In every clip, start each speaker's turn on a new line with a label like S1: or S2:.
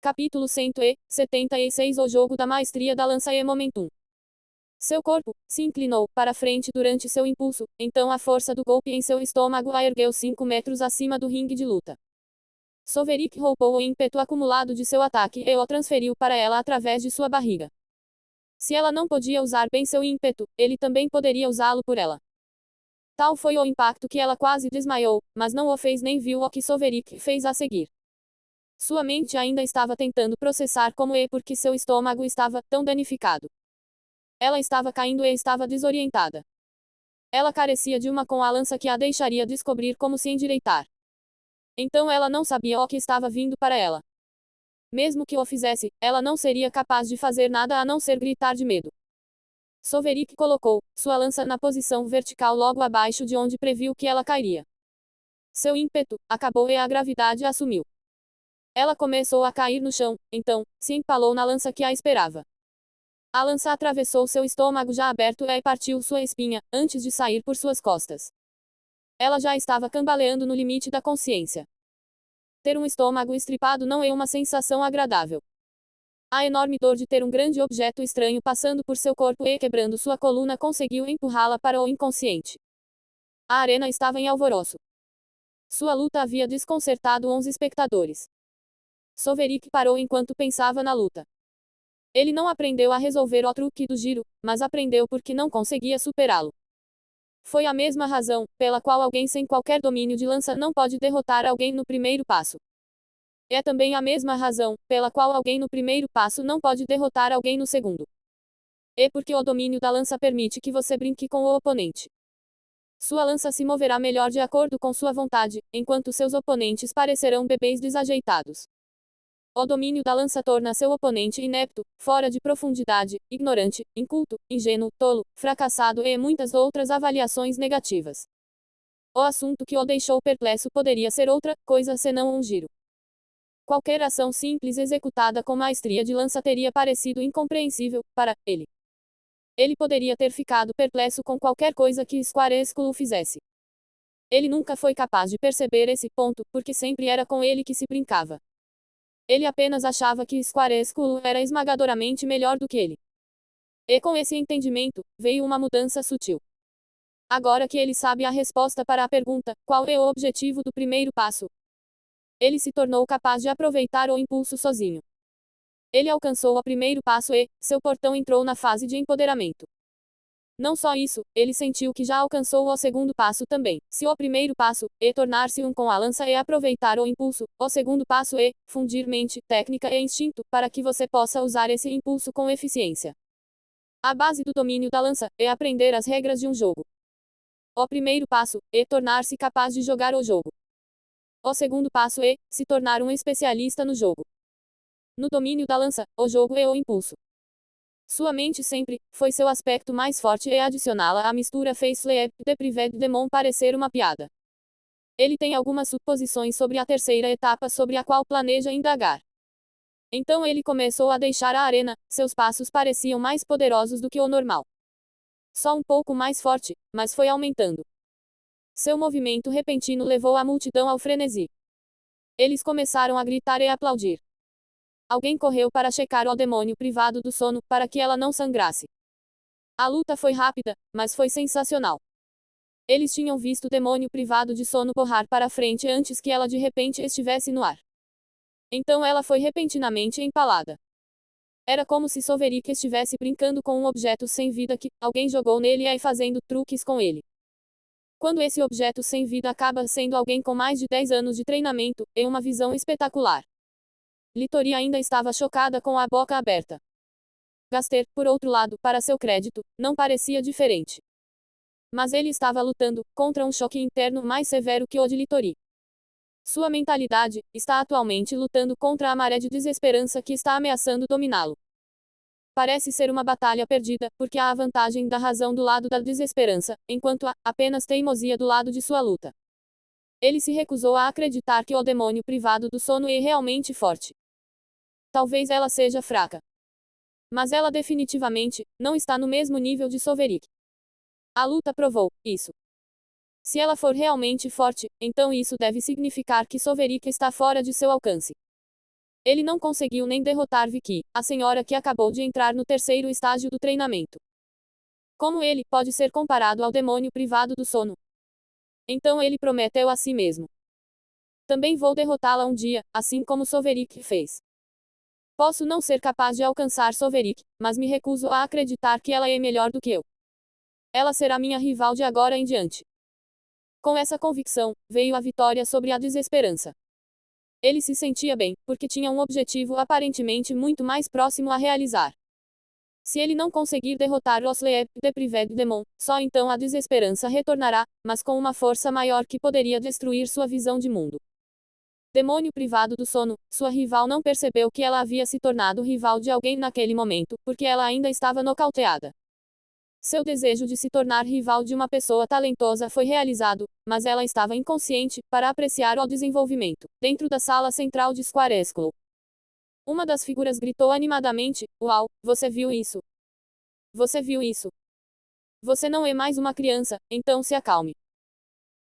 S1: Capítulo 176. O jogo da maestria da lança e momentum. Seu corpo se inclinou para frente durante seu impulso, então a força do golpe em seu estômago a ergueu 5 metros acima do ringue de luta. Soverik roubou o ímpeto acumulado de seu ataque e o transferiu para ela através de sua barriga. Se ela não podia usar bem seu ímpeto, ele também poderia usá-lo por ela. Tal foi o impacto que ela quase desmaiou, mas não o fez nem viu o que Soverik fez a seguir. Sua mente ainda estava tentando processar como e por que seu estômago estava tão danificado. Ela estava caindo e estava desorientada. Ela carecia de uma com a lança que a deixaria descobrir como se endireitar. Então ela não sabia o que estava vindo para ela. Mesmo que o fizesse, ela não seria capaz de fazer nada a não ser gritar de medo. Soverik colocou sua lança na posição vertical logo abaixo de onde previu que ela cairia. Seu ímpeto acabou e a gravidade assumiu. Ela começou a cair no chão, então, se empalou na lança que a esperava. A lança atravessou seu estômago já aberto e partiu sua espinha, antes de sair por suas costas. Ela já estava cambaleando no limite da consciência. Ter um estômago estripado não é uma sensação agradável. A enorme dor de ter um grande objeto estranho passando por seu corpo e quebrando sua coluna conseguiu empurrá-la para o inconsciente. A arena estava em alvoroço. Sua luta havia desconcertado 11 espectadores. Soverik parou enquanto pensava na luta. Ele não aprendeu a resolver o truque do giro, mas aprendeu porque não conseguia superá-lo. Foi a mesma razão pela qual alguém sem qualquer domínio de lança não pode derrotar alguém no primeiro passo. É também a mesma razão pela qual alguém no primeiro passo não pode derrotar alguém no segundo. É porque o domínio da lança permite que você brinque com o oponente. Sua lança se moverá melhor de acordo com sua vontade, enquanto seus oponentes parecerão bebês desajeitados. O domínio da lança torna seu oponente inepto, fora de profundidade, ignorante, inculto, ingênuo, tolo, fracassado e muitas outras avaliações negativas. O assunto que o deixou perplexo poderia ser outra coisa senão um giro. Qualquer ação simples executada com maestria de lança teria parecido incompreensível para ele. Ele poderia ter ficado perplexo com qualquer coisa que Squaresculo fizesse. Ele nunca foi capaz de perceber esse ponto, porque sempre era com ele que se brincava. Ele apenas achava que Squaresculo era esmagadoramente melhor do que ele. E com esse entendimento, veio uma mudança sutil. Agora que ele sabe a resposta para a pergunta, qual é o objetivo do primeiro passo? Ele se tornou capaz de aproveitar o impulso sozinho. Ele alcançou o primeiro passo e, seu portão entrou na fase de empoderamento. Não só isso, ele sentiu que já alcançou o segundo passo também. Se o primeiro passo é tornar-se um com a lança e aproveitar o impulso, o segundo passo é fundir mente, técnica e instinto, para que você possa usar esse impulso com eficiência. A base do domínio da lança é aprender as regras de um jogo. O primeiro passo é tornar-se capaz de jogar o jogo. O segundo passo é se tornar um especialista no jogo. No domínio da lança, o jogo é o impulso. Sua mente sempre foi seu aspecto mais forte e adicioná-la à mistura fez-lhe de Prived Demon parecer uma piada. Ele tem algumas suposições sobre a terceira etapa sobre a qual planeja indagar. Então ele começou a deixar a arena, seus passos pareciam mais poderosos do que o normal. Só um pouco mais forte, mas foi aumentando. Seu movimento repentino levou a multidão ao frenesi. Eles começaram a gritar e aplaudir. Alguém correu para checar o demônio privado do sono, para que ela não sangrasse. A luta foi rápida, mas foi sensacional. Eles tinham visto o demônio privado de sono borrar para frente antes que ela de repente estivesse no ar. Então ela foi repentinamente empalada. Era como se Soverik estivesse brincando com um objeto sem vida que alguém jogou nele e fazendo truques com ele. Quando esse objeto sem vida acaba sendo alguém com mais de 10 anos de treinamento, é uma visão espetacular. Litori ainda estava chocada com a boca aberta. Gaster, por outro lado, para seu crédito, não parecia diferente. Mas ele estava lutando contra um choque interno mais severo que o de Litori. Sua mentalidade está atualmente lutando contra a maré de desesperança que está ameaçando dominá-lo. Parece ser uma batalha perdida, porque há a vantagem da razão do lado da desesperança, enquanto há apenas teimosia do lado de sua luta. Ele se recusou a acreditar que o demônio privado do sono é realmente forte. Talvez ela seja fraca. Mas ela definitivamente não está no mesmo nível de Soverik. A luta provou isso. Se ela for realmente forte, então isso deve significar que Soverik está fora de seu alcance. Ele não conseguiu nem derrotar Vicky, a senhora que acabou de entrar no terceiro estágio do treinamento. Como ele pode ser comparado ao demônio privado do sono? Então ele prometeu a si mesmo. Também vou derrotá-la um dia, assim como Soverick fez. Posso não ser capaz de alcançar Soverick, mas me recuso a acreditar que ela é melhor do que eu. Ela será minha rival de agora em diante. Com essa convicção, veio a vitória sobre a desesperança. Ele se sentia bem, porque tinha um objetivo aparentemente muito mais próximo a realizar. Se ele não conseguir derrotar Osleep de Prived Demon, só então a desesperança retornará, mas com uma força maior que poderia destruir sua visão de mundo. Demônio privado do sono, sua rival não percebeu que ela havia se tornado rival de alguém naquele momento, porque ela ainda estava nocauteada. Seu desejo de se tornar rival de uma pessoa talentosa foi realizado, mas ela estava inconsciente para apreciar o desenvolvimento. Dentro da sala central de Square School, uma das figuras gritou animadamente: "Uau, você viu isso? Você viu isso? Você não é mais uma criança, então se acalme."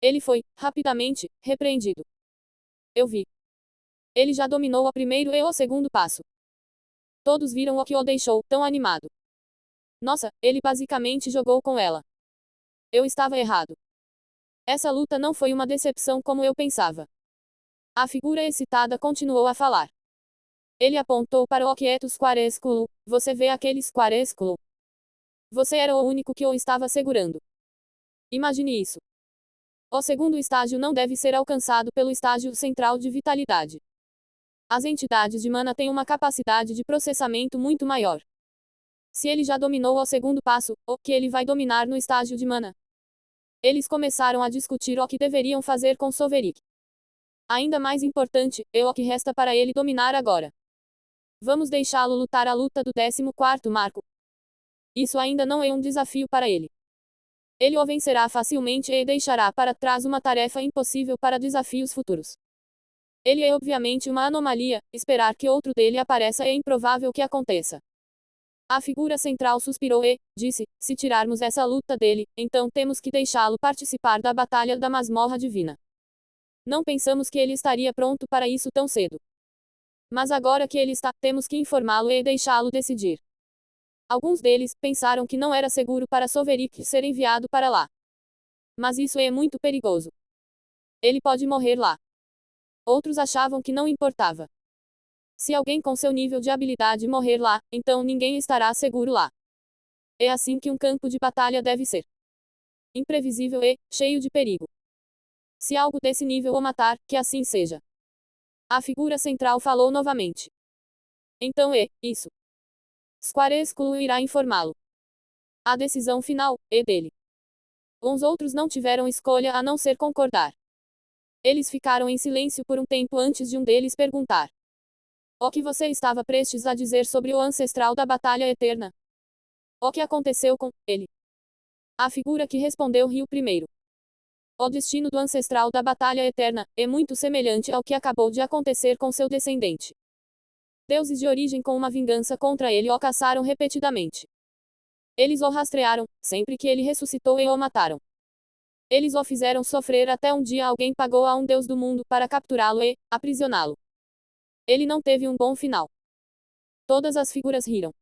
S1: Ele foi, rapidamente, repreendido. "Eu vi. Ele já dominou o primeiro e o segundo passo." Todos viram o que o deixou tão animado. Nossa, ele basicamente jogou com ela. Eu estava errado. Essa luta não foi uma decepção como eu pensava. A figura excitada continuou a falar. Ele apontou para o quieto Square School. Você vê aquele Square School? Você era o único que o estava segurando. Imagine isso. O segundo estágio não deve ser alcançado pelo estágio central de vitalidade. As entidades de mana têm uma capacidade de processamento muito maior. Se ele já dominou o segundo passo, o que ele vai dominar no estágio de mana? Eles começaram a discutir o que deveriam fazer com Soverick. Ainda mais importante, é o que resta para ele dominar agora. Vamos deixá-lo lutar a luta do 14º marco. Isso ainda não é um desafio para ele. Ele o vencerá facilmente e deixará para trás uma tarefa impossível para desafios futuros. Ele é obviamente uma anomalia, esperar que outro dele apareça é improvável que aconteça. A figura central suspirou e disse: se tirarmos essa luta dele, então temos que deixá-lo participar da batalha da masmorra divina. Não pensamos que ele estaria pronto para isso tão cedo. Mas agora que ele está, temos que informá-lo e deixá-lo decidir. Alguns deles pensaram que não era seguro para Soverick ser enviado para lá. Mas isso é muito perigoso. Ele pode morrer lá. Outros achavam que não importava. Se alguém com seu nível de habilidade morrer lá, então ninguém estará seguro lá. É assim que um campo de batalha deve ser. Imprevisível e cheio de perigo. Se algo desse nível o matar, que assim seja. A figura central falou novamente. Então é isso. Square School irá informá-lo. A decisão final é dele. Os outros não tiveram escolha a não ser concordar. Eles ficaram em silêncio por um tempo antes de um deles perguntar: o que você estava prestes a dizer sobre o ancestral da Batalha Eterna? O que aconteceu com ele? A figura que respondeu riu primeiro. O destino do ancestral da Batalha Eterna é muito semelhante ao que acabou de acontecer com seu descendente. Deuses de origem com uma vingança contra ele o caçaram repetidamente. Eles o rastrearam, sempre que ele ressuscitou e o mataram. Eles o fizeram sofrer até um dia alguém pagou a um deus do mundo para capturá-lo e aprisioná-lo. Ele não teve um bom final. Todas as figuras riram.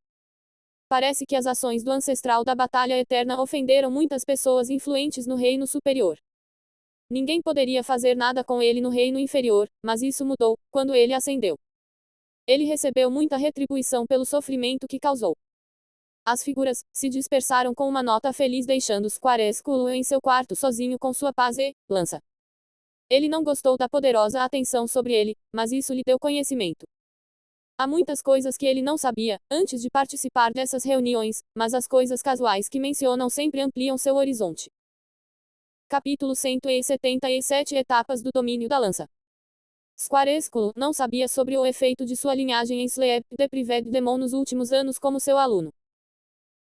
S1: Parece que as ações do ancestral da Batalha Eterna ofenderam muitas pessoas influentes no reino superior. Ninguém poderia fazer nada com ele no reino inferior, mas isso mudou quando ele ascendeu. Ele recebeu muita retribuição pelo sofrimento que causou. As figuras se dispersaram com uma nota feliz, deixando Square School em seu quarto sozinho com sua paz e lança. Ele não gostou da poderosa atenção sobre ele, mas isso lhe deu conhecimento. Há muitas coisas que ele não sabia, antes de participar dessas reuniões, mas as coisas casuais que mencionam sempre ampliam seu horizonte. Capítulo 177 Etapas do domínio da lança. Square School não sabia sobre o efeito de sua linhagem em Sleep de Prived Demon nos últimos anos como seu aluno.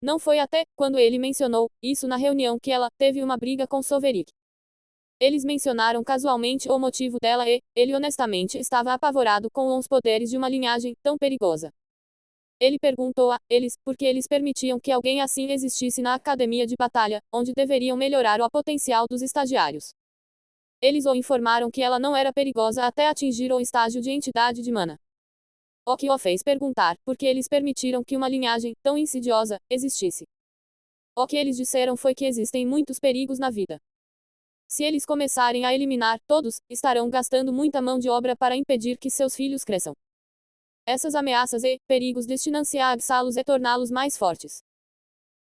S1: Não foi até quando ele mencionou isso na reunião que ela teve uma briga com Soverick. Eles mencionaram casualmente o motivo dela e ele honestamente estava apavorado com os poderes de uma linhagem tão perigosa. Ele perguntou a eles por que eles permitiam que alguém assim existisse na academia de batalha, onde deveriam melhorar o potencial dos estagiários. Eles o informaram que ela não era perigosa até atingir o estágio de entidade de mana. O que o fez perguntar, porque eles permitiram que uma linhagem, tão insidiosa, existisse. O que eles disseram foi que existem muitos perigos na vida. Se eles começarem a eliminar todos, estarão gastando muita mão de obra para impedir que seus filhos cresçam. Essas ameaças e perigos destinam-se a aguçá-los e torná-los mais fortes.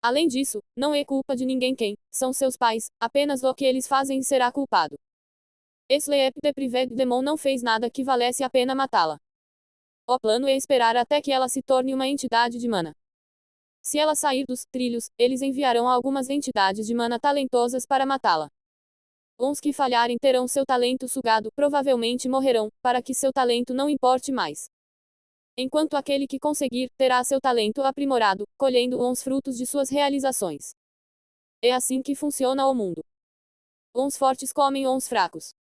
S1: Além disso, não é culpa de ninguém quem são seus pais, apenas o que eles fazem será culpado. Sleep deprived Demon não fez nada que valesse a pena matá-la. O plano é esperar até que ela se torne uma entidade de mana. Se ela sair dos trilhos, eles enviarão algumas entidades de mana talentosas para matá-la. Os que falharem terão seu talento sugado, provavelmente morrerão, para que seu talento não importe mais. Enquanto aquele que conseguir, terá seu talento aprimorado, colhendo os frutos de suas realizações. É assim que funciona o mundo. Uns fortes comem uns fracos.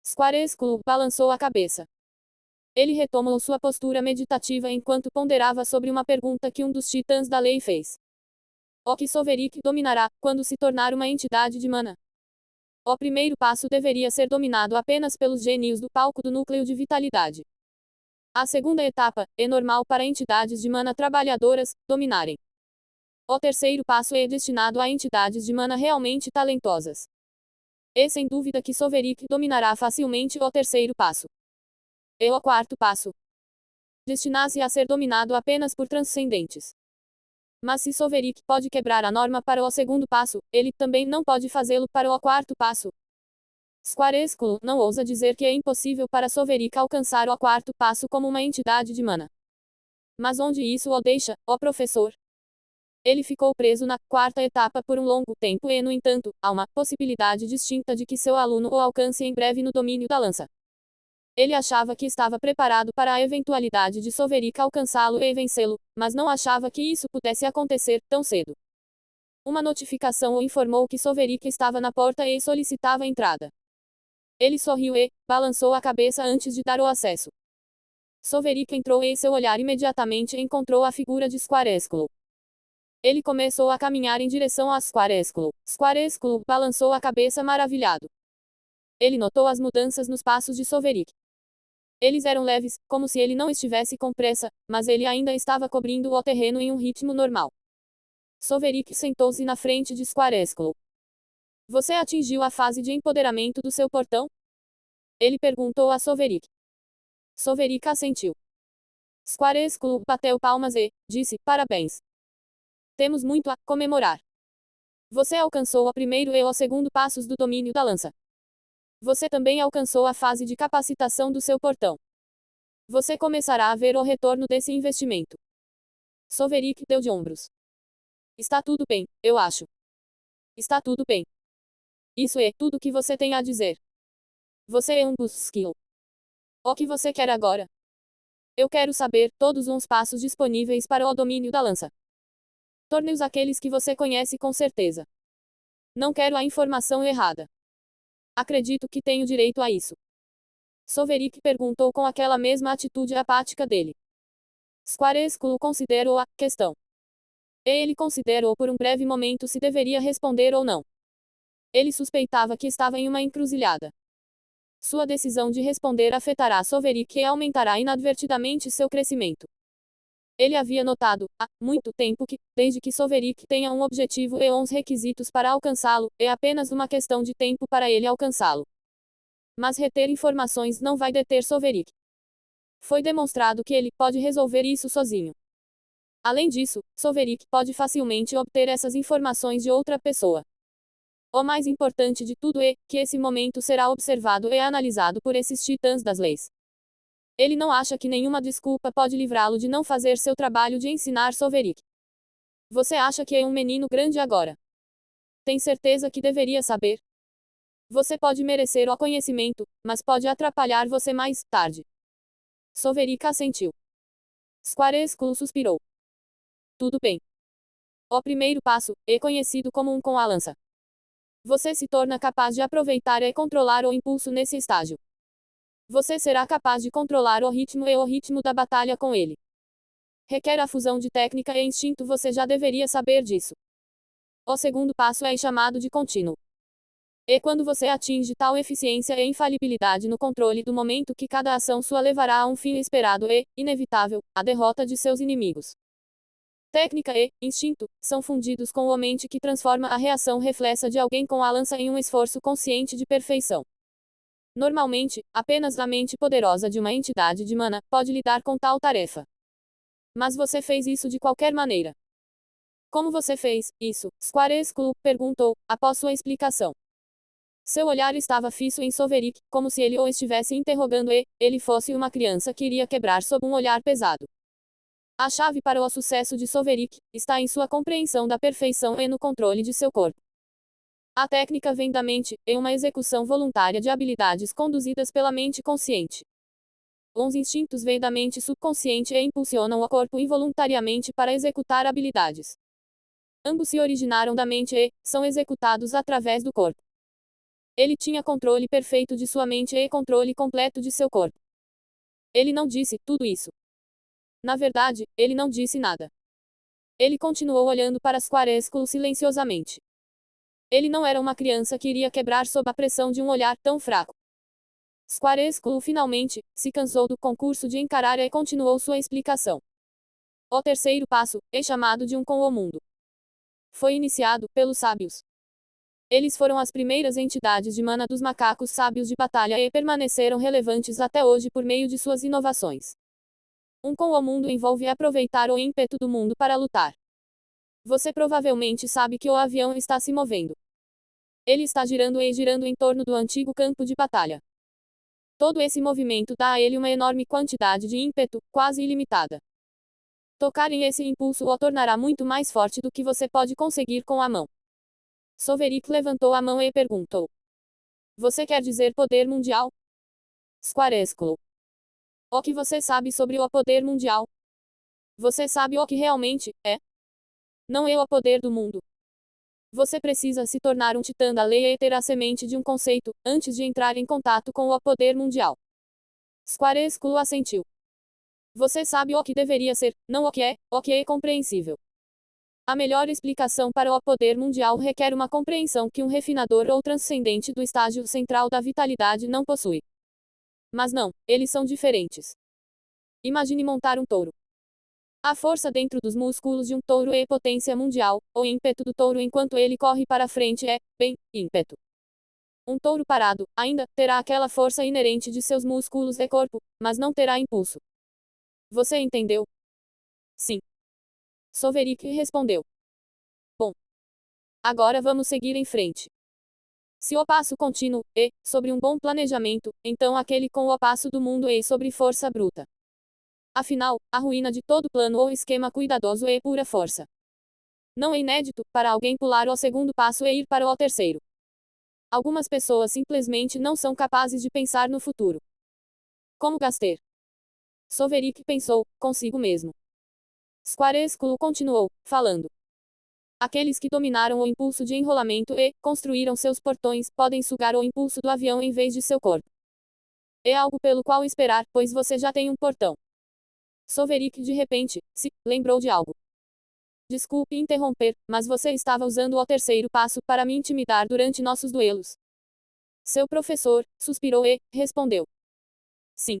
S1: Squarescule balançou a cabeça. Ele retomou sua postura meditativa enquanto ponderava sobre uma pergunta que um dos titãs da lei fez. O que Soverick dominará, quando se tornar uma entidade de mana? O primeiro passo deveria ser dominado apenas pelos gênios do palco do núcleo de vitalidade. A segunda etapa, é normal para entidades de mana trabalhadoras dominarem. O terceiro passo é destinado a entidades de mana realmente talentosas. É sem dúvida que Soverick dominará facilmente o terceiro passo. E o quarto passo destina-se a ser dominado apenas por transcendentes. Mas se Soverick pode quebrar a norma para o segundo passo, ele também não pode fazê-lo para o quarto passo. Squarescule não ousa dizer que é impossível para Soverick alcançar o quarto passo como uma entidade de mana. Mas onde isso o deixa, o professor? Ele ficou preso na quarta etapa por um longo tempo e, no entanto, há uma possibilidade distinta de que seu aluno o alcance em breve no domínio da lança. Ele achava que estava preparado para a eventualidade de Soverick alcançá-lo e vencê-lo, mas não achava que isso pudesse acontecer tão cedo. Uma notificação o informou que Soverick estava na porta e solicitava a entrada. Ele sorriu e balançou a cabeça antes de dar o acesso. Soverick entrou e seu olhar imediatamente encontrou a figura de Squarescule. Ele começou a caminhar em direção a Squarescule. Squarescule balançou a cabeça maravilhado. Ele notou as mudanças nos passos de Soverick. Eles eram leves, como se ele não estivesse com pressa, mas ele ainda estava cobrindo o terreno em um ritmo normal. Soverick sentou-se na frente de Squarescule. Você atingiu a fase de empoderamento do seu portão? Ele perguntou a Soverick. Soverick assentiu. Squarescule bateu palmas e disse: parabéns. Temos muito a comemorar. Você alcançou o primeiro e o segundo passos do domínio da lança. Você também alcançou a fase de capacitação do seu portão. Você começará a ver o retorno desse investimento. Soverick deu de ombros. Está tudo bem, eu acho. Está tudo bem. Isso é tudo que você tem a dizer. Você é um buzzkill. O que você quer agora? Eu quero saber todos os passos disponíveis para o domínio da lança. Torne-os aqueles que você conhece com certeza. Não quero a informação errada. Acredito que tenho direito a isso. Soverick perguntou com aquela mesma atitude apática dele. Squarescule considerou a questão. E ele considerou por um breve momento se deveria responder ou não. Ele suspeitava que estava em uma encruzilhada. Sua decisão de responder afetará Soverick e aumentará inadvertidamente seu crescimento. Ele havia notado, há muito tempo que, desde que Soverick tenha um objetivo e uns requisitos para alcançá-lo, é apenas uma questão de tempo para ele alcançá-lo. Mas reter informações não vai deter Soverick. Foi demonstrado que ele pode resolver isso sozinho. Além disso, Soverick pode facilmente obter essas informações de outra pessoa. O mais importante de tudo é que esse momento será observado e analisado por esses titãs das leis. Ele não acha que nenhuma desculpa pode livrá-lo de não fazer seu trabalho de ensinar Soverick. Você acha que é um menino grande agora? Tem certeza que deveria saber? Você pode merecer o conhecimento, mas pode atrapalhar você mais tarde. Soverick assentiu. Squarescule suspirou. Tudo bem. O primeiro passo é conhecido como um com a lança. Você se torna capaz de aproveitar e controlar o impulso nesse estágio. Você será capaz de controlar o ritmo e o ritmo da batalha com ele. Requer a fusão de técnica e instinto, você já deveria saber disso. O segundo passo é chamado de contínuo. E quando você atinge tal eficiência e infalibilidade no controle do momento que cada ação sua levará a um fim esperado e, inevitável, a derrota de seus inimigos. Técnica e instinto são fundidos com a mente que transforma a reação reflexa de alguém com a lança em um esforço consciente de perfeição. Normalmente, apenas a mente poderosa de uma entidade de mana pode lidar com tal tarefa. Mas você fez isso de qualquer maneira. Como você fez isso? Square Skull perguntou, após sua explicação. Seu olhar estava fixo em Soverick, como se ele o estivesse interrogando e ele fosse uma criança que iria quebrar sob um olhar pesado. A chave para o sucesso de Soverick está em sua compreensão da perfeição e no controle de seu corpo. A técnica vem da mente, em uma execução voluntária de habilidades conduzidas pela mente consciente. Os instintos vêm da mente subconsciente e impulsionam o corpo involuntariamente para executar habilidades. Ambos se originaram da mente e são executados através do corpo. Ele tinha controle perfeito de sua mente e controle completo de seu corpo. Ele não disse tudo isso. Na verdade, ele não disse nada. Ele continuou olhando para Square Skull silenciosamente. Ele não era uma criança que iria quebrar sob a pressão de um olhar tão fraco. Square Skull finalmente se cansou do concurso de encarar e continuou sua explicação. O terceiro passo é chamado de um com o mundo. Foi iniciado pelos sábios. Eles foram as primeiras entidades de mana dos macacos sábios de batalha e permaneceram relevantes até hoje por meio de suas inovações. Um com o mundo envolve aproveitar o ímpeto do mundo para lutar. Você provavelmente sabe que o avião está se movendo. Ele está girando e girando em torno do antigo campo de batalha. Todo esse movimento dá a ele uma enorme quantidade de ímpeto, quase ilimitada. Tocar em esse impulso o tornará muito mais forte do que você pode conseguir com a mão. Soverick levantou a mão e perguntou. Você quer dizer poder mundial? Square exclamou. O que você sabe sobre o poder mundial? Você sabe o que realmente é? Não é o poder do mundo. Você precisa se tornar um titã da lei e ter a semente de um conceito, antes de entrar em contato com o poder mundial. Square Skull assentiu. Você sabe o que deveria ser, não o que é compreensível. A melhor explicação para o poder mundial requer uma compreensão que um refinador ou transcendente do estágio central da vitalidade não possui. Mas não, eles são diferentes. Imagine montar um touro. A força dentro dos músculos de um touro é potência mundial, o ímpeto do touro enquanto ele corre para frente é, bem, ímpeto. Um touro parado, ainda, terá aquela força inerente de seus músculos e corpo, mas não terá impulso. Você entendeu? Sim. Soverick respondeu. Bom. Agora vamos seguir em frente. Se o passo contínuo é sobre um bom planejamento, então aquele com o passo do mundo é sobre força bruta. Afinal, a ruína de todo plano ou esquema cuidadoso é pura força. Não é inédito para alguém pular o segundo passo e ir para o terceiro. Algumas pessoas simplesmente não são capazes de pensar no futuro. Como Gaster? Soverick pensou, consigo mesmo. Square Skull continuou, falando. Aqueles que dominaram o impulso de enrolamento e construíram seus portões podem sugar o impulso do avião em vez de seu corpo. É algo pelo qual esperar, pois você já tem um portão. Soverick de repente se lembrou de algo. Desculpe interromper, mas você estava usando o terceiro passo para me intimidar durante nossos duelos. Seu professor suspirou e respondeu. Sim.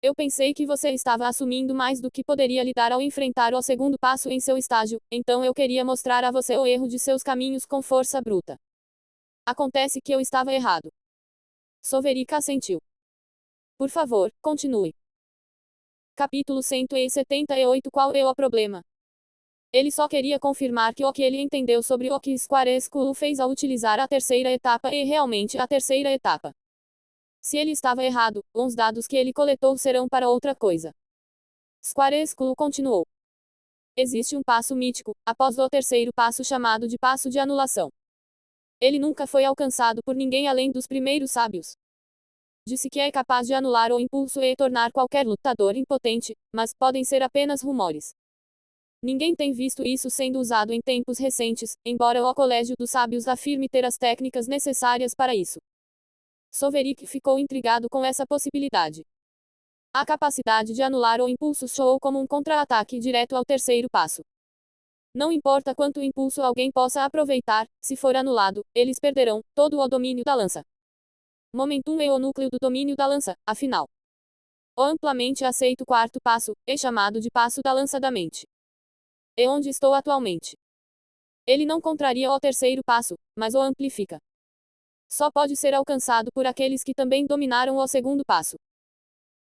S1: Eu pensei que você estava assumindo mais do que poderia lhe dar ao enfrentar o segundo passo em seu estágio, então eu queria mostrar a você o erro de seus caminhos com força bruta. Acontece que eu estava errado. Soverick assentiu. Por favor, continue. Capítulo 178. Qual é o problema? Ele só queria confirmar que o que ele entendeu sobre o que Square Skull fez ao utilizar a terceira etapa é realmente a terceira etapa. Se ele estava errado, os dados que ele coletou serão para outra coisa. Square Skull continuou. Existe um passo mítico, após o terceiro passo chamado de passo de anulação. Ele nunca foi alcançado por ninguém além dos primeiros sábios. Disse que é capaz de anular o impulso e tornar qualquer lutador impotente, mas podem ser apenas rumores. Ninguém tem visto isso sendo usado em tempos recentes, embora o Colégio dos Sábios afirme ter as técnicas necessárias para isso. Soverick ficou intrigado com essa possibilidade. A capacidade de anular o impulso soou como um contra-ataque direto ao terceiro passo. Não importa quanto impulso alguém possa aproveitar, se for anulado, eles perderão todo o domínio da lança. Momentum é o núcleo do domínio da lança, afinal. O amplamente aceito quarto passo é chamado de passo da lança da mente. É onde estou atualmente. Ele não contraria o terceiro passo, mas o amplifica. Só pode ser alcançado por aqueles que também dominaram o segundo passo.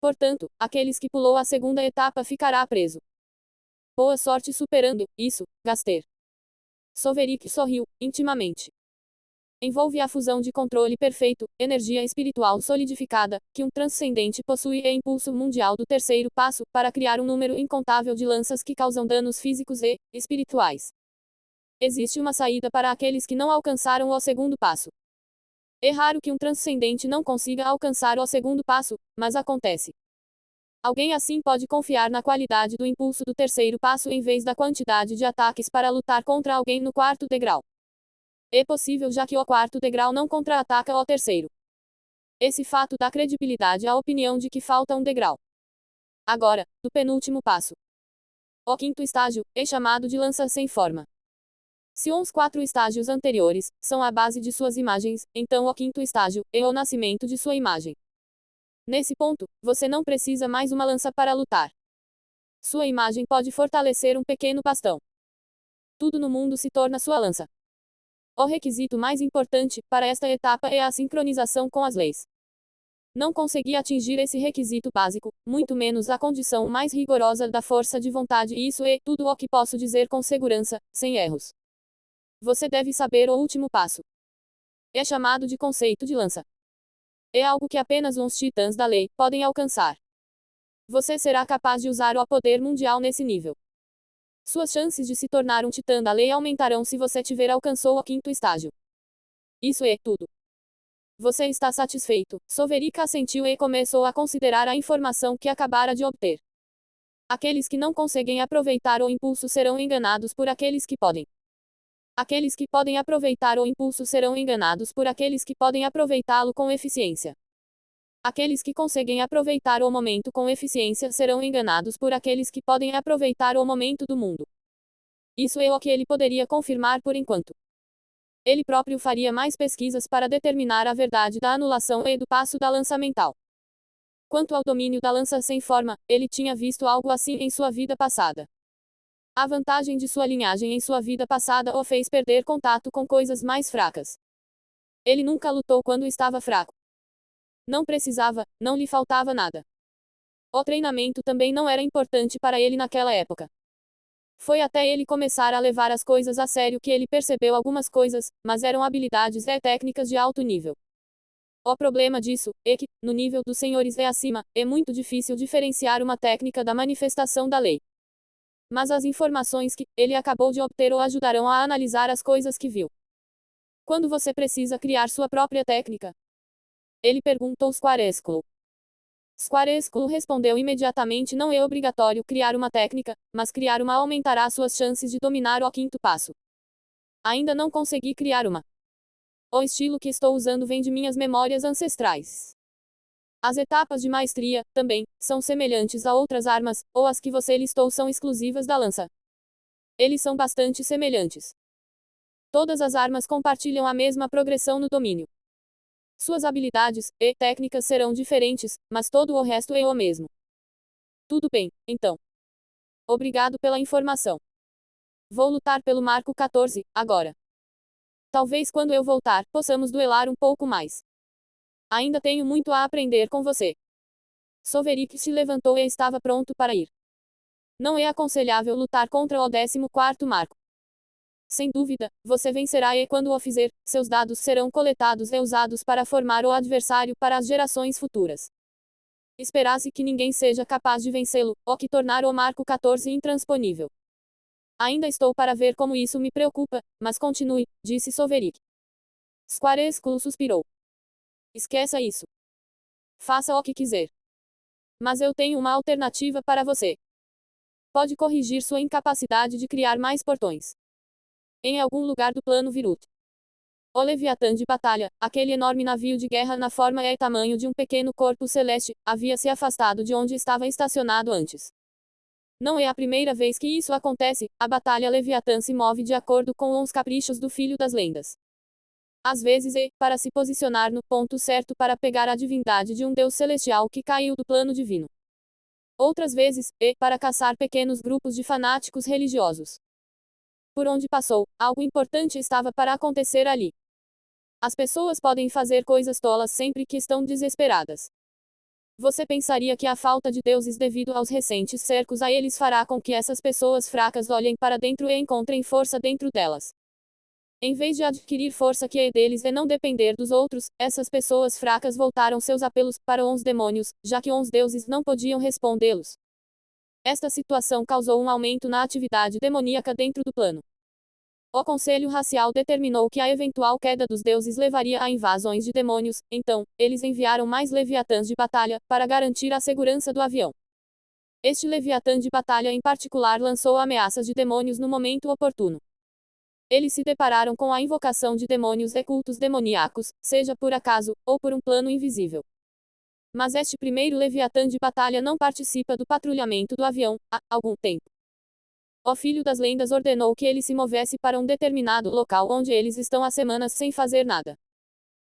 S1: Portanto, aqueles que pulou a segunda etapa ficará preso. Boa sorte superando isso, Gaster. Soverik sorriu, intimamente. Envolve a fusão de controle perfeito, energia espiritual solidificada, que um transcendente possui e impulso mundial do terceiro passo, para criar um número incontável de lanças que causam danos físicos e espirituais. Existe uma saída para aqueles que não alcançaram o segundo passo. É raro que um transcendente não consiga alcançar o segundo passo, mas acontece. Alguém assim pode confiar na qualidade do impulso do terceiro passo em vez da quantidade de ataques para lutar contra alguém no quarto degrau. É possível já que o quarto degrau não contra-ataca o terceiro. Esse fato dá credibilidade à opinião de que falta um degrau. Agora, do penúltimo passo. O quinto estágio é chamado de lança sem forma. Se os 4 estágios anteriores são a base de suas imagens, então o quinto estágio é o nascimento de sua imagem. Nesse ponto, você não precisa mais uma lança para lutar. Sua imagem pode fortalecer um pequeno bastão. Tudo no mundo se torna sua lança. O requisito mais importante para esta etapa é a sincronização com as leis. Não consegui atingir esse requisito básico, muito menos a condição mais rigorosa da força de vontade, e isso é tudo o que posso dizer com segurança, sem erros. Você deve saber o último passo. É chamado de conceito de lança. É algo que apenas uns titãs da lei podem alcançar. Você será capaz de usar o poder mundial nesse nível. Suas chances de se tornar um titã da lei aumentarão se você tiver alcançou o quinto estágio. Isso é tudo. Você está satisfeito? Soverik assentiu e começou a considerar a informação que acabara de obter. Aqueles que não conseguem aproveitar o impulso serão enganados por aqueles que podem. Aqueles que podem aproveitar o impulso serão enganados por aqueles que podem aproveitá-lo com eficiência. Aqueles que conseguem aproveitar o momento com eficiência serão enganados por aqueles que podem aproveitar o momento do mundo. Isso é o que ele poderia confirmar por enquanto. Ele próprio faria mais pesquisas para determinar a verdade da anulação e do passo da lança mental. Quanto ao domínio da lança sem forma, ele tinha visto algo assim em sua vida passada. A vantagem de sua linhagem em sua vida passada o fez perder contato com coisas mais fracas. Ele nunca lutou quando estava fraco. Não precisava, não lhe faltava nada. O treinamento também não era importante para ele naquela época. Foi até ele começar a levar as coisas a sério que ele percebeu algumas coisas, mas eram habilidades e técnicas de alto nível. O problema disso é que, no nível dos senhores e acima, é muito difícil diferenciar uma técnica da manifestação da lei. Mas as informações que ele acabou de obter o ajudarão a analisar as coisas que viu. Quando você precisa criar sua própria técnica? Ele perguntou Squarescule. Squarescule respondeu imediatamente: não é obrigatório criar uma técnica, mas criar uma aumentará suas chances de dominar o quinto passo. Ainda não consegui criar uma. O estilo que estou usando vem de minhas memórias ancestrais. As etapas de maestria, também, são semelhantes a outras armas, ou as que você listou são exclusivas da lança. Eles são bastante semelhantes. Todas as armas compartilham a mesma progressão no domínio. Suas habilidades e técnicas serão diferentes, mas todo o resto é o mesmo. Tudo bem, então. Obrigado pela informação. Vou lutar pelo Marco 14, agora. Talvez quando eu voltar, possamos duelar um pouco mais. Ainda tenho muito a aprender com você. Soverik se levantou e estava pronto para ir. Não é aconselhável lutar contra o 14º Marco. Sem dúvida, você vencerá e quando o fizer, seus dados serão coletados e usados para formar o adversário para as gerações futuras. Espera-se que ninguém seja capaz de vencê-lo, o que tornar o Marco 14 intransponível. Ainda estou para ver como isso me preocupa, mas continue, disse Soverik. Squarescule suspirou. Esqueça isso. Faça o que quiser. Mas eu tenho uma alternativa para você. Pode corrigir sua incapacidade de criar mais portões. Em algum lugar do plano Virut. O Leviatã de batalha, aquele enorme navio de guerra na forma e tamanho de um pequeno corpo celeste, havia se afastado de onde estava estacionado antes. Não é a primeira vez que isso acontece, a batalha Leviatã se move de acordo com os caprichos do Filho das Lendas. Às vezes para se posicionar no ponto certo para pegar a divindade de um deus celestial que caiu do plano divino. Outras vezes, para caçar pequenos grupos de fanáticos religiosos. Por onde passou, algo importante estava para acontecer ali. As pessoas podem fazer coisas tolas sempre que estão desesperadas. Você pensaria que a falta de deuses devido aos recentes cercos a eles fará com que essas pessoas fracas olhem para dentro e encontrem força dentro delas. Em vez de adquirir força que é deles e não depender dos outros, essas pessoas fracas voltaram seus apelos para os demônios, já que os deuses não podiam respondê-los. Esta situação causou um aumento na atividade demoníaca dentro do plano. O Conselho Racial determinou que a eventual queda dos deuses levaria a invasões de demônios, então, eles enviaram mais Leviatãs de batalha, para garantir a segurança do avião. Este Leviatã de batalha em particular lançou ameaças de demônios no momento oportuno. Eles se depararam com a invocação de demônios e cultos demoníacos, seja por acaso, ou por um plano invisível. Mas este primeiro Leviatã de batalha não participa do patrulhamento do avião, há algum tempo. O Filho das Lendas ordenou que ele se movesse para um determinado local onde eles estão há semanas sem fazer nada.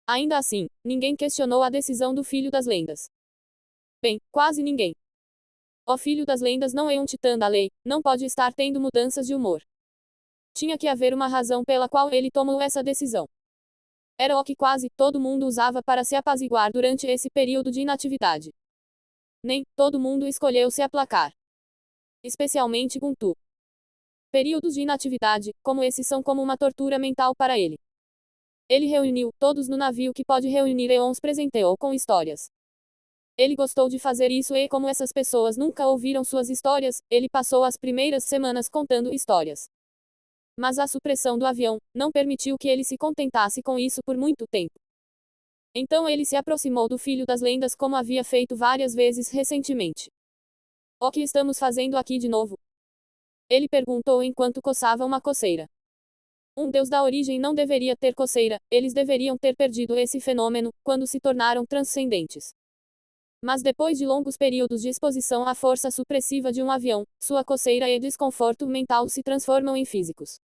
S1: Ainda assim, ninguém questionou a decisão do Filho das Lendas. Bem, quase ninguém. O Filho das Lendas não é um titã da lei, não pode estar tendo mudanças de humor. Tinha que haver uma razão pela qual ele tomou essa decisão. Era o que quase todo mundo usava para se apaziguar durante esse período de inatividade. Nem todo mundo escolheu se aplacar. Especialmente Guntu. Períodos de inatividade, como esse, são como uma tortura mental para ele. Ele reuniu todos no navio que pode reunir e os presenteou com histórias. Ele gostou de fazer isso e como essas pessoas nunca ouviram suas histórias, ele passou as primeiras semanas contando histórias. Mas a supressão do avião não permitiu que ele se contentasse com isso por muito tempo. Então ele se aproximou do Filho das Lendas como havia feito várias vezes recentemente. O que estamos fazendo aqui de novo? Ele perguntou enquanto coçava uma coceira. Um deus da origem não deveria ter coceira, eles deveriam ter perdido esse fenômeno, quando se tornaram transcendentes. Mas depois de longos períodos de exposição à força supressiva de um avião, sua coceira e desconforto mental se transformam em físicos.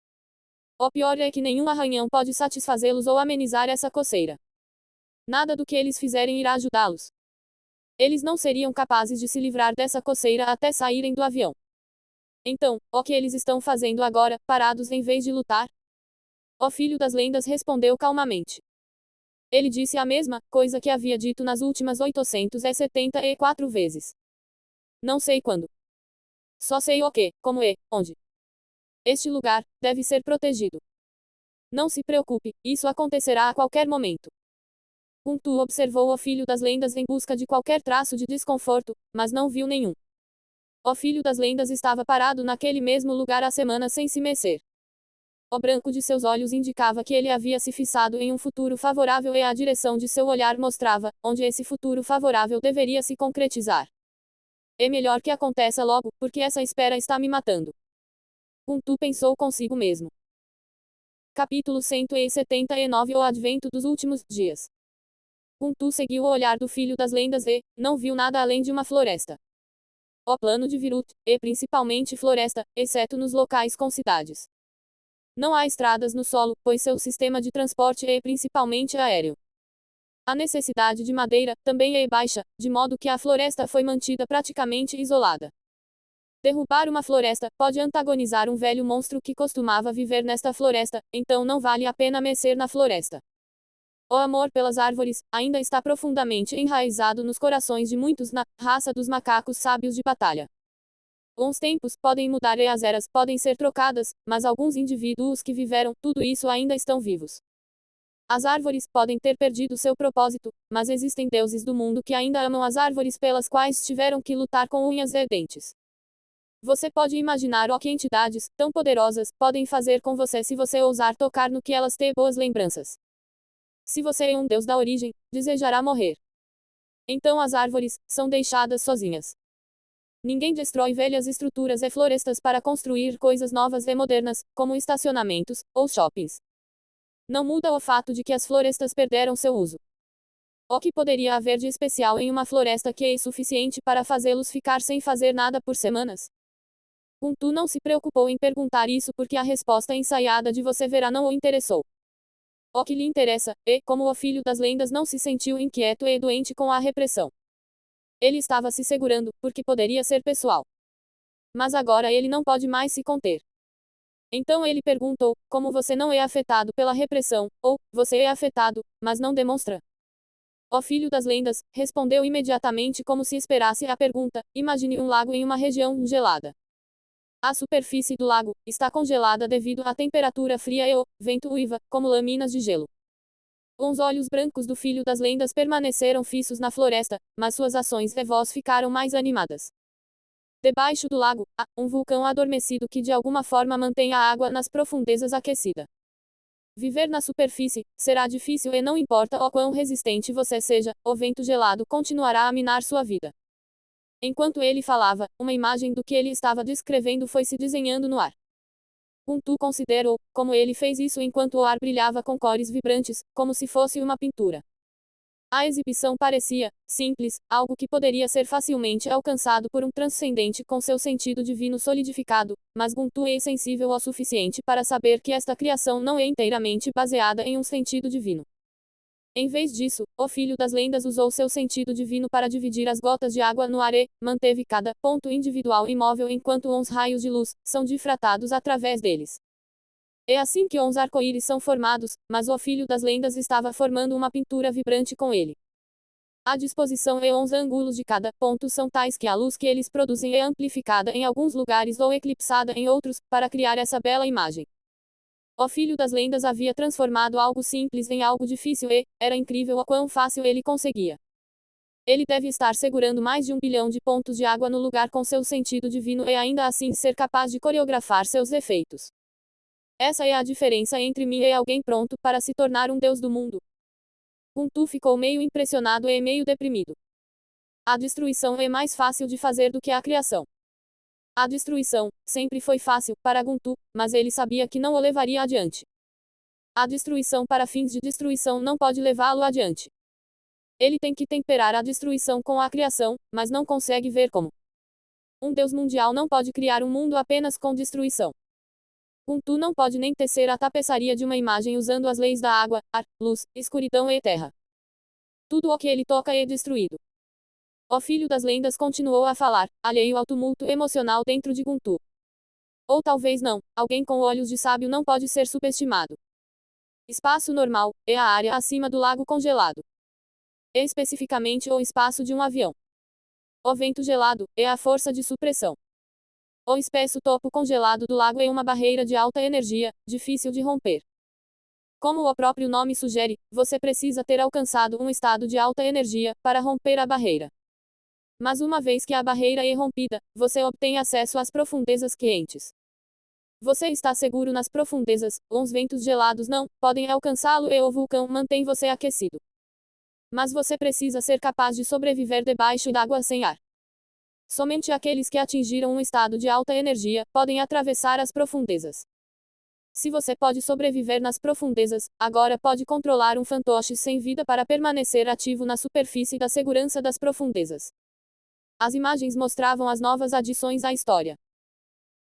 S1: O pior é que nenhum arranhão pode satisfazê-los ou amenizar essa coceira. Nada do que eles fizerem irá ajudá-los. Eles não seriam capazes de se livrar dessa coceira até saírem do avião. Então, o que eles estão fazendo agora, parados em vez de lutar? O Filho das Lendas respondeu calmamente. Ele disse a mesma coisa que havia dito nas últimas 874 vezes. Não sei quando. Só sei o que, como e, onde. Este lugar deve ser protegido. Não se preocupe, isso acontecerá a qualquer momento. Guntu observou o Filho das Lendas em busca de qualquer traço de desconforto, mas não viu nenhum. O Filho das Lendas estava parado naquele mesmo lugar há semanas sem se mexer. O branco de seus olhos indicava que ele havia se fixado em um futuro favorável e a direção de seu olhar mostrava onde esse futuro favorável deveria se concretizar. É melhor que aconteça logo, porque essa espera está me matando. Guntu pensou consigo mesmo. Capítulo 179. O Advento dos Últimos Dias. Guntu seguiu o olhar do Filho das Lendas e não viu nada além de uma floresta. O plano de Virut, e principalmente floresta, exceto nos locais com cidades. Não há estradas no solo, pois seu sistema de transporte é principalmente aéreo. A necessidade de madeira também é baixa, de modo que a floresta foi mantida praticamente isolada. Derrubar uma floresta pode antagonizar um velho monstro que costumava viver nesta floresta, então não vale a pena mexer na floresta. O amor pelas árvores ainda está profundamente enraizado nos corações de muitos na raça dos macacos sábios de batalha. Os tempos podem mudar e as eras podem ser trocadas, mas alguns indivíduos que viveram tudo isso ainda estão vivos. As árvores podem ter perdido seu propósito, mas existem deuses do mundo que ainda amam as árvores pelas quais tiveram que lutar com unhas e dentes. Você pode imaginar o que entidades tão poderosas podem fazer com você se você ousar tocar no que elas têm boas lembranças. Se você é um deus da origem, desejará morrer. Então as árvores são deixadas sozinhas. Ninguém destrói velhas estruturas e florestas para construir coisas novas e modernas, como estacionamentos ou shoppings. Não muda o fato de que as florestas perderam seu uso. O que poderia haver de especial em uma floresta que é suficiente para fazê-los ficar sem fazer nada por semanas? Kuntu não se preocupou em perguntar isso porque a resposta ensaiada de você verá não o interessou. O que lhe interessa é como o filho das lendas não se sentiu inquieto e doente com a repressão. Ele estava se segurando, porque poderia ser pessoal. Mas agora ele não pode mais se conter. Então ele perguntou: como você não é afetado pela repressão, ou você é afetado, mas não demonstra? O filho das lendas respondeu imediatamente como se esperasse a pergunta: imagine um lago em uma região gelada. A superfície do lago está congelada devido à temperatura fria e o vento uiva, como lâminas de gelo. Os olhos brancos do filho das lendas permaneceram fixos na floresta, mas suas ações e voz ficaram mais animadas. Debaixo do lago, há um vulcão adormecido que de alguma forma mantém a água nas profundezas aquecida. Viver na superfície será difícil e não importa o quão resistente você seja, o vento gelado continuará a minar sua vida. Enquanto ele falava, uma imagem do que ele estava descrevendo foi se desenhando no ar. Kuntu considerou como ele fez isso enquanto o ar brilhava com cores vibrantes, como se fosse uma pintura. A exibição parecia simples, algo que poderia ser facilmente alcançado por um transcendente com seu sentido divino solidificado, mas Kuntu é sensível o suficiente para saber que esta criação não é inteiramente baseada em um sentido divino. Em vez disso, o filho das lendas usou seu sentido divino para dividir as gotas de água no ar e manteve cada ponto individual imóvel enquanto uns raios de luz são difratados através deles. É assim que os arco-íris são formados, mas o filho das lendas estava formando uma pintura vibrante com ele. A disposição e os ângulos de cada ponto são tais que a luz que eles produzem é amplificada em alguns lugares ou eclipsada em outros, para criar essa bela imagem. O filho das lendas havia transformado algo simples em algo difícil e era incrível o quão fácil ele conseguia. Ele deve estar segurando mais de 1 bilhão de pontos de água no lugar com seu sentido divino e ainda assim ser capaz de coreografar seus efeitos. Essa é a diferença entre mim e alguém pronto para se tornar um deus do mundo. Kuntu ficou meio impressionado e meio deprimido. A destruição é mais fácil de fazer do que a criação. A destruição sempre foi fácil para Kuntu, mas ele sabia que não o levaria adiante. A destruição para fins de destruição não pode levá-lo adiante. Ele tem que temperar a destruição com a criação, mas não consegue ver como. Um Deus mundial não pode criar um mundo apenas com destruição. Kuntu não pode nem tecer a tapeçaria de uma imagem usando as leis da água, ar, luz, escuridão e terra. Tudo o que ele toca é destruído. O filho das lendas continuou a falar, alheio ao tumulto emocional dentro de Kuntu. Ou talvez não, alguém com olhos de sábio não pode ser subestimado. Espaço normal é a área acima do lago congelado. É especificamente o espaço de um avião. O vento gelado é a força de supressão. O espesso topo congelado do lago é uma barreira de alta energia, difícil de romper. Como o próprio nome sugere, você precisa ter alcançado um estado de alta energia para romper a barreira. Mas uma vez que a barreira é rompida, você obtém acesso às profundezas quentes. Você está seguro nas profundezas, os ventos gelados não podem alcançá-lo e o vulcão mantém você aquecido. Mas você precisa ser capaz de sobreviver debaixo d'água sem ar. Somente aqueles que atingiram um estado de alta energia podem atravessar as profundezas. Se você pode sobreviver nas profundezas, agora pode controlar um fantoche sem vida para permanecer ativo na superfície da segurança das profundezas. As imagens mostravam as novas adições à história.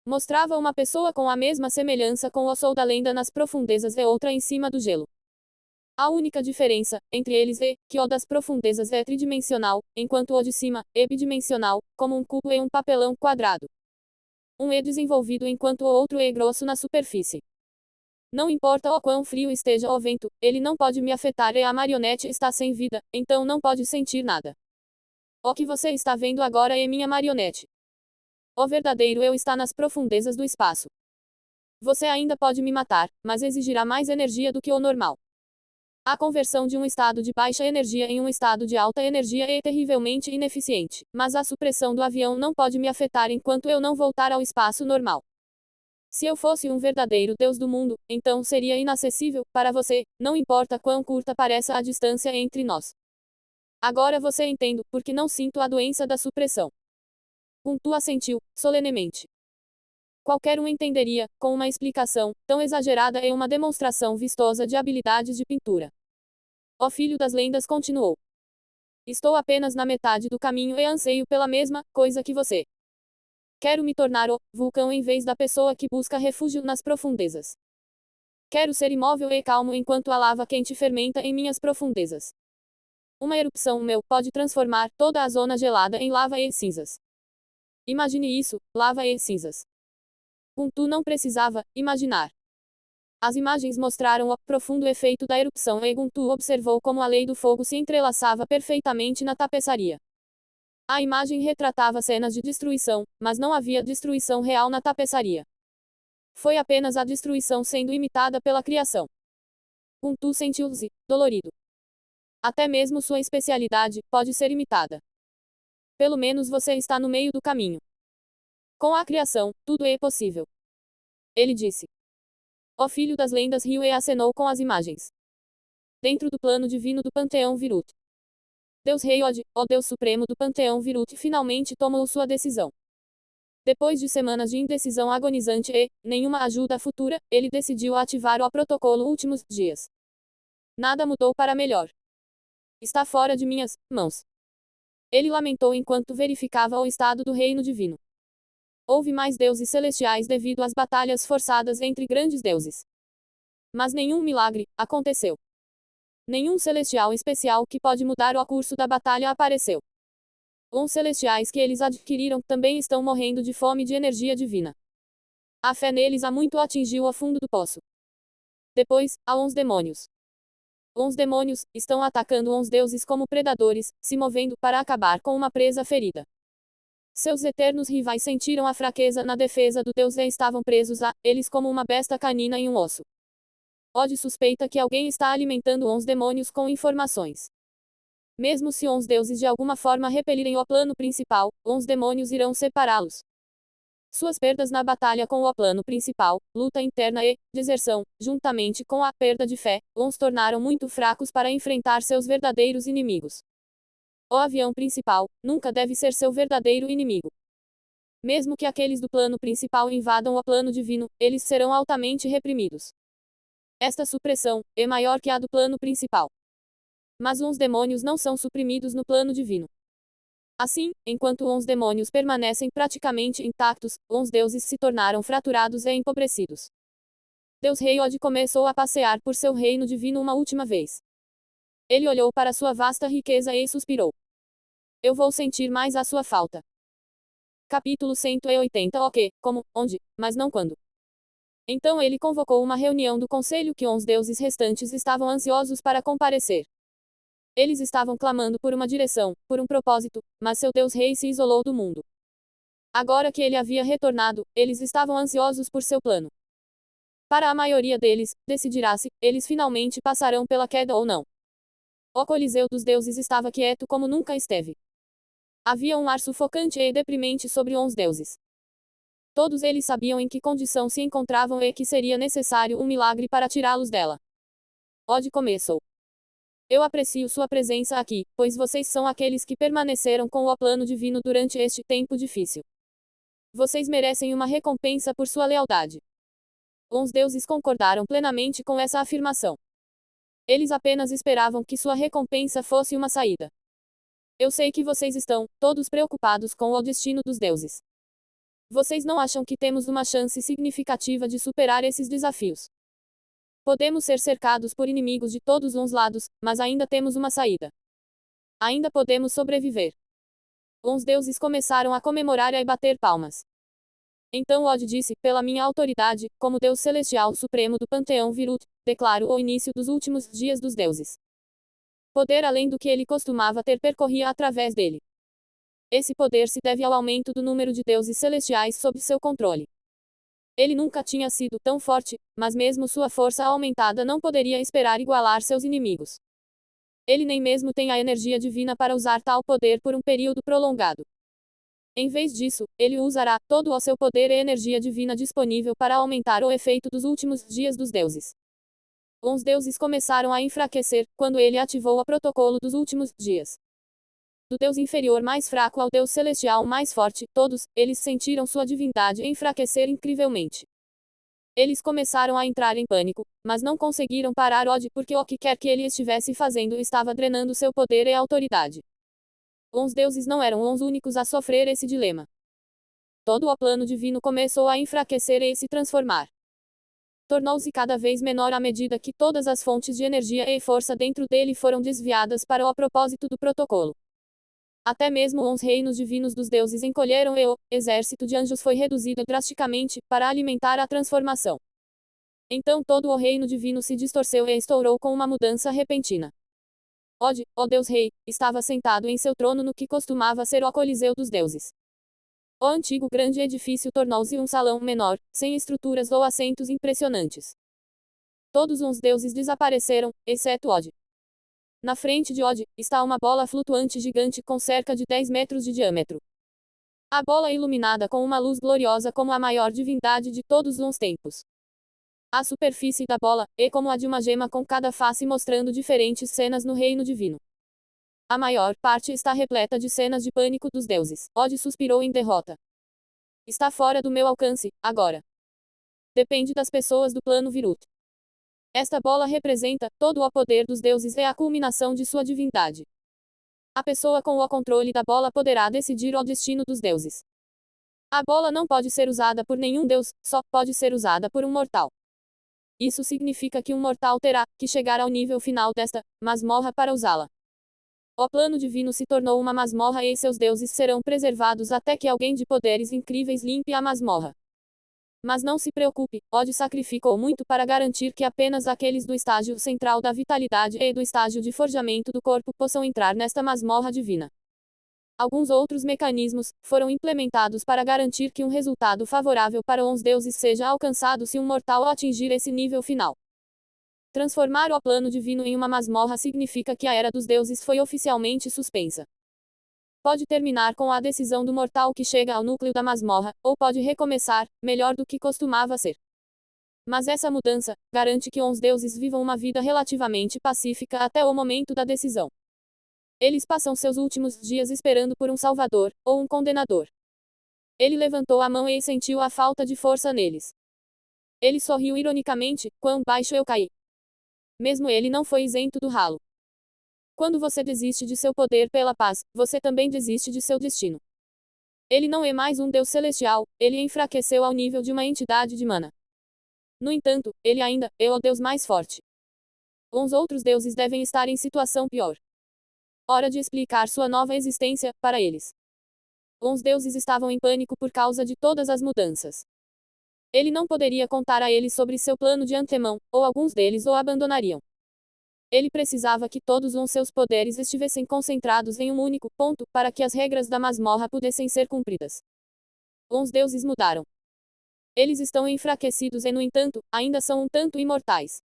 S1: Mostrava uma pessoa com a mesma semelhança com o Sol da lenda nas profundezas e outra em cima do gelo. A única diferença entre eles é que o das profundezas é tridimensional, enquanto o de cima é bidimensional, como um cubo e um papelão quadrado. Um é desenvolvido enquanto o outro é grosso na superfície. Não importa o quão frio esteja o vento, ele não pode me afetar e a marionete está sem vida, então não pode sentir nada. O que você está vendo agora é minha marionete. O verdadeiro eu está nas profundezas do espaço. Você ainda pode me matar, mas exigirá mais energia do que o normal. A conversão de um estado de baixa energia em um estado de alta energia é terrivelmente ineficiente, mas a supressão do avião não pode me afetar enquanto eu não voltar ao espaço normal. Se eu fosse um verdadeiro Deus do mundo, então seria inacessível para você, não importa quão curta pareça a distância entre nós. Agora você entende porque não sinto a doença da supressão. Kuntu assentiu, solenemente. Qualquer um entenderia, com uma explicação tão exagerada e uma demonstração vistosa de habilidades de pintura. O filho das lendas continuou. Estou apenas na metade do caminho e anseio pela mesma coisa que você. Quero me tornar o vulcão em vez da pessoa que busca refúgio nas profundezas. Quero ser imóvel e calmo enquanto a lava quente fermenta em minhas profundezas. Uma erupção meu pode transformar toda a zona gelada em lava e cinzas. Imagine isso, lava e cinzas. Tu não precisava imaginar. As imagens mostraram o profundo efeito da erupção e Guntu observou como a lei do fogo se entrelaçava perfeitamente na tapeçaria. A imagem retratava cenas de destruição, mas não havia destruição real na tapeçaria. Foi apenas a destruição sendo imitada pela criação. Guntu sentiu-se dolorido. Até mesmo sua especialidade pode ser imitada. Pelo menos você está no meio do caminho. Com a criação, tudo é possível. Ele disse. O filho das lendas riu e acenou com as imagens. Dentro do plano divino do Panteão Virut. Deus Rei Od, o Deus Supremo do Panteão Virut finalmente tomou sua decisão. Depois de semanas de indecisão agonizante e nenhuma ajuda futura, ele decidiu ativar o protocolo últimos dias. Nada mudou para melhor. Está fora de minhas mãos. Ele lamentou enquanto verificava o estado do reino divino. Houve mais deuses celestiais devido às batalhas forçadas entre grandes deuses. Mas nenhum milagre aconteceu. Nenhum celestial especial que pode mudar o curso da batalha apareceu. Os celestiais que eles adquiriram também estão morrendo de fome de energia divina. A fé neles há muito atingiu o fundo do poço. Depois, há uns demônios. Os demônios estão atacando os deuses como predadores, se movendo para acabar com uma presa ferida. Seus eternos rivais sentiram a fraqueza na defesa do deus e estavam presos a eles como uma besta canina em um osso. Od suspeita que alguém está alimentando os demônios com informações. Mesmo se os deuses de alguma forma repelirem o plano principal, os demônios irão separá-los. Suas perdas na batalha com o plano principal, luta interna e deserção, juntamente com a perda de fé, os tornaram muito fracos para enfrentar seus verdadeiros inimigos. O avião principal nunca deve ser seu verdadeiro inimigo. Mesmo que aqueles do plano principal invadam o plano divino, eles serão altamente reprimidos. Esta supressão é maior que a do plano principal. Mas uns demônios não são suprimidos no plano divino. Assim, enquanto uns demônios permanecem praticamente intactos, uns deuses se tornaram fraturados e empobrecidos. Deus Rei Od começou a passear por seu reino divino uma última vez. Ele olhou para sua vasta riqueza e suspirou. Eu vou sentir mais a sua falta. Capítulo 180 O que, como, onde, mas não quando. Então ele convocou uma reunião do conselho que os deuses restantes estavam ansiosos para comparecer. Eles estavam clamando por uma direção, por um propósito, mas seu Deus Rei se isolou do mundo. Agora que ele havia retornado, eles estavam ansiosos por seu plano. Para a maioria deles, decidirá se eles finalmente passarão pela queda ou não. O Coliseu dos deuses estava quieto como nunca esteve. Havia um ar sufocante e deprimente sobre os deuses. Todos eles sabiam em que condição se encontravam e que seria necessário um milagre para tirá-los dela. Od começou. Eu aprecio sua presença aqui, pois vocês são aqueles que permaneceram com o plano divino durante este tempo difícil. Vocês merecem uma recompensa por sua lealdade. Os deuses concordaram plenamente com essa afirmação. Eles apenas esperavam que sua recompensa fosse uma saída. Eu sei que vocês estão, todos preocupados com o destino dos deuses. Vocês não acham que temos uma chance significativa de superar esses desafios? Podemos ser cercados por inimigos de todos os lados, mas ainda temos uma saída. Ainda podemos sobreviver. Os deuses começaram a comemorar e a bater palmas. Então Od disse, pela minha autoridade, como Deus Celestial Supremo do Panteão Virut, declaro o início dos últimos dias dos deuses. Poder além do que ele costumava ter percorria através dele. Esse poder se deve ao aumento do número de deuses celestiais sob seu controle. Ele nunca tinha sido tão forte, mas mesmo sua força aumentada não poderia esperar igualar seus inimigos. Ele nem mesmo tem a energia divina para usar tal poder por um período prolongado. Em vez disso, ele usará todo o seu poder e energia divina disponível para aumentar o efeito dos últimos dias dos deuses. Os deuses começaram a enfraquecer quando ele ativou o protocolo dos últimos dias. Do deus inferior mais fraco ao deus celestial mais forte, todos eles sentiram sua divindade enfraquecer incrivelmente. Eles começaram a entrar em pânico, mas não conseguiram parar Od porque o que quer que ele estivesse fazendo estava drenando seu poder e autoridade. Os deuses não eram os únicos a sofrer esse dilema. todo o plano divino começou a enfraquecer e se transformar. Tornou-se cada vez menor à medida que todas as fontes de energia e força dentro dele foram desviadas para o propósito do protocolo. Até mesmo os reinos divinos dos deuses encolheram e o exército de anjos foi reduzido drasticamente para alimentar a transformação. Então todo o reino divino se distorceu e estourou com uma mudança repentina. Od, o Deus Rei, estava sentado em seu trono no que costumava ser o Coliseu dos deuses. O antigo grande edifício tornou-se um salão menor, sem estruturas ou assentos impressionantes. Todos os deuses desapareceram, exceto Od. Na frente de Od, está uma bola flutuante gigante com cerca de 10 metros de diâmetro. A bola é iluminada com uma luz gloriosa como a maior divindade de todos os tempos. A superfície da bola é como a de uma gema com cada face mostrando diferentes cenas no reino divino. A maior parte está repleta de cenas de pânico dos deuses. Od suspirou em derrota. Está fora do meu alcance, agora. Depende das pessoas do plano Virut. Esta bola representa todo o poder dos deuses e a culminação de sua divindade. A pessoa com o controle da bola poderá decidir o destino dos deuses. A bola não pode ser usada por nenhum deus, só pode ser usada por um mortal. Isso significa que um mortal terá que chegar ao nível final desta masmorra para usá-la. O plano divino se tornou uma masmorra e seus deuses serão preservados até que alguém de poderes incríveis limpe a masmorra. Mas não se preocupe, Od sacrificou muito para garantir que apenas aqueles do estágio central da vitalidade e do estágio de forjamento do corpo possam entrar nesta masmorra divina. Alguns outros mecanismos foram implementados para garantir que um resultado favorável para os deuses seja alcançado se um mortal atingir esse nível final. Transformar o plano divino em uma masmorra significa que a era dos deuses foi oficialmente suspensa. Pode terminar com a decisão do mortal que chega ao núcleo da masmorra, ou pode recomeçar, melhor do que costumava ser. Mas essa mudança garante que os deuses vivam uma vida relativamente pacífica até o momento da decisão. Eles passam seus últimos dias esperando por um salvador, ou um condenador. Ele levantou a mão e sentiu a falta de força neles. Ele sorriu ironicamente, quão baixo eu caí. Mesmo ele não foi isento do ralo. Quando você desiste de seu poder pela paz, você também desiste de seu destino. Ele não é mais um Deus celestial, ele enfraqueceu ao nível de uma entidade de mana. No entanto, ele ainda é o Deus mais forte. Os outros deuses devem estar em situação pior. Hora de explicar sua nova existência para eles. Os deuses estavam em pânico por causa de todas as mudanças. Ele não poderia contar a eles sobre seu plano de antemão, ou alguns deles o abandonariam. Ele precisava que todos os seus poderes estivessem concentrados em um único ponto, para que as regras da masmorra pudessem ser cumpridas. Os deuses mudaram. Eles estão enfraquecidos e, no entanto, ainda são um tanto imortais.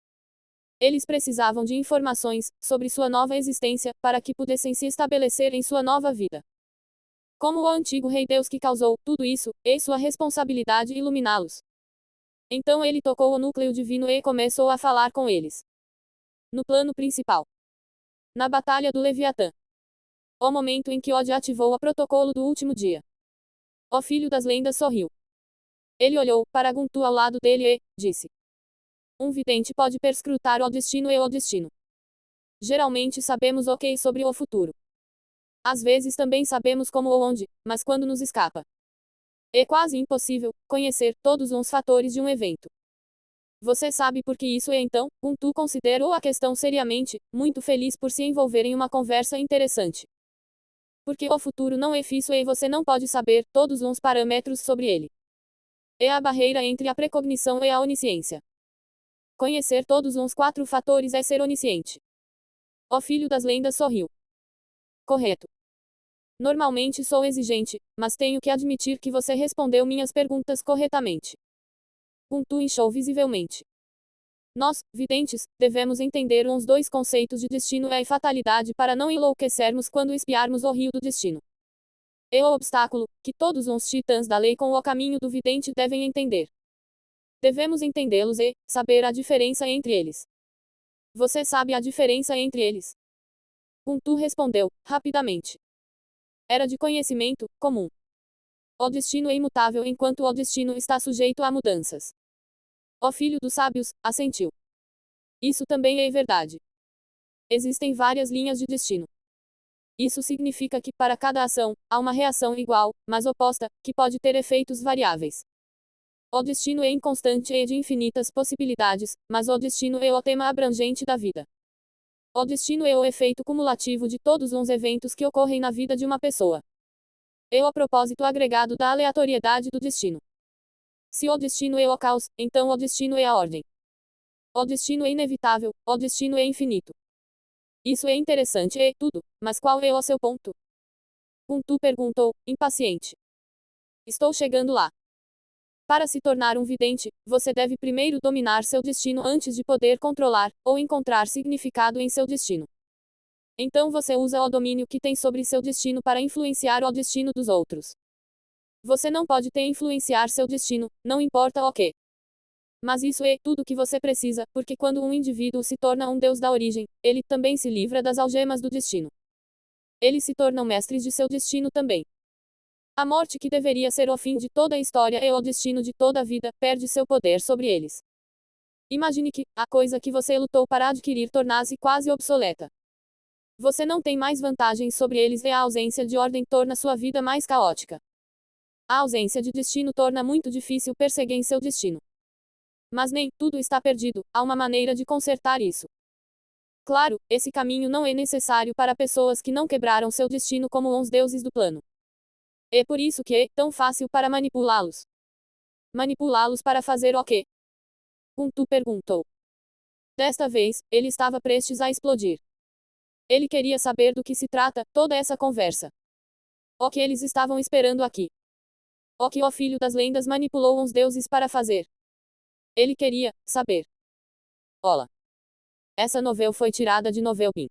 S1: Eles precisavam de informações sobre sua nova existência, para que pudessem se estabelecer em sua nova vida. Como o antigo rei Deus que causou tudo isso, é sua responsabilidade iluminá-los. Então ele tocou o núcleo divino e começou a falar com eles. No plano principal. Na Batalha do Leviatã. O momento em que Od ativou o protocolo do último dia. O filho das lendas sorriu. Ele olhou para Guntu ao lado dele e disse: um vidente pode perscrutar o destino e o destino. Geralmente sabemos o que é sobre o futuro. Às vezes também sabemos como ou onde, mas quando nos escapa. É quase impossível conhecer todos os fatores de um evento. Você sabe por que isso é então? Guntu considerou a questão seriamente, muito feliz por se envolver em uma conversa interessante. Porque o futuro não é fixo e você não pode saber todos os parâmetros sobre ele. É a barreira entre a precognição e a onisciência. Conhecer todos os 4 fatores é ser onisciente. O filho das lendas sorriu. Correto. Normalmente sou exigente, mas tenho que admitir que você respondeu minhas perguntas corretamente. Guntu inchou visivelmente. Nós, videntes, devemos entender os 2 conceitos de destino e fatalidade para não enlouquecermos quando espiarmos o rio do destino. É o obstáculo que todos os titãs da lei com o caminho do vidente devem entender. Devemos entendê-los e saber a diferença entre eles. Você sabe a diferença entre eles? Guntu respondeu, rapidamente. Era de conhecimento comum. O destino é imutável enquanto o destino está sujeito a mudanças. O filho dos sábios assentiu. Isso também é verdade. Existem várias linhas de destino. Isso significa que, para cada ação, há uma reação igual, mas oposta, que pode ter efeitos variáveis. O destino é inconstante e de infinitas possibilidades, mas o destino é o tema abrangente da vida. O destino é o efeito cumulativo de todos os eventos que ocorrem na vida de uma pessoa. É o propósito agregado da aleatoriedade do destino. Se o destino é o caos, então o destino é a ordem. O destino é inevitável, o destino é infinito. Isso é interessante e tudo, mas qual é o seu ponto? Kuntu perguntou, impaciente. Estou chegando lá. Para se tornar um vidente, você deve primeiro dominar seu destino antes de poder controlar, ou encontrar significado em seu destino. Então você usa o domínio que tem sobre seu destino para influenciar o destino dos outros. Você não pode influenciar seu destino, não importa o que. Mas isso é tudo que você precisa, porque quando um indivíduo se torna um deus da origem, ele também se livra das algemas do destino. Eles se tornam mestres de seu destino também. A morte, que deveria ser o fim de toda a história e o destino de toda a vida, perde seu poder sobre eles. Imagine que a coisa que você lutou para adquirir torna-se quase obsoleta. Você não tem mais vantagens sobre eles e a ausência de ordem torna sua vida mais caótica. A ausência de destino torna muito difícil perseguir seu destino. Mas nem tudo está perdido, há uma maneira de consertar isso. Claro, esse caminho não é necessário para pessoas que não quebraram seu destino como os deuses do plano. É por isso que é tão fácil para manipulá-los. Manipulá-los para fazer o quê? Kuntu perguntou. Desta vez, ele estava prestes a explodir. Ele queria saber do que se trata toda essa conversa. O que eles estavam esperando aqui? O que o filho das lendas manipulou os deuses para fazer? Ele queria saber. Olá. Essa novela foi tirada de Novelpin.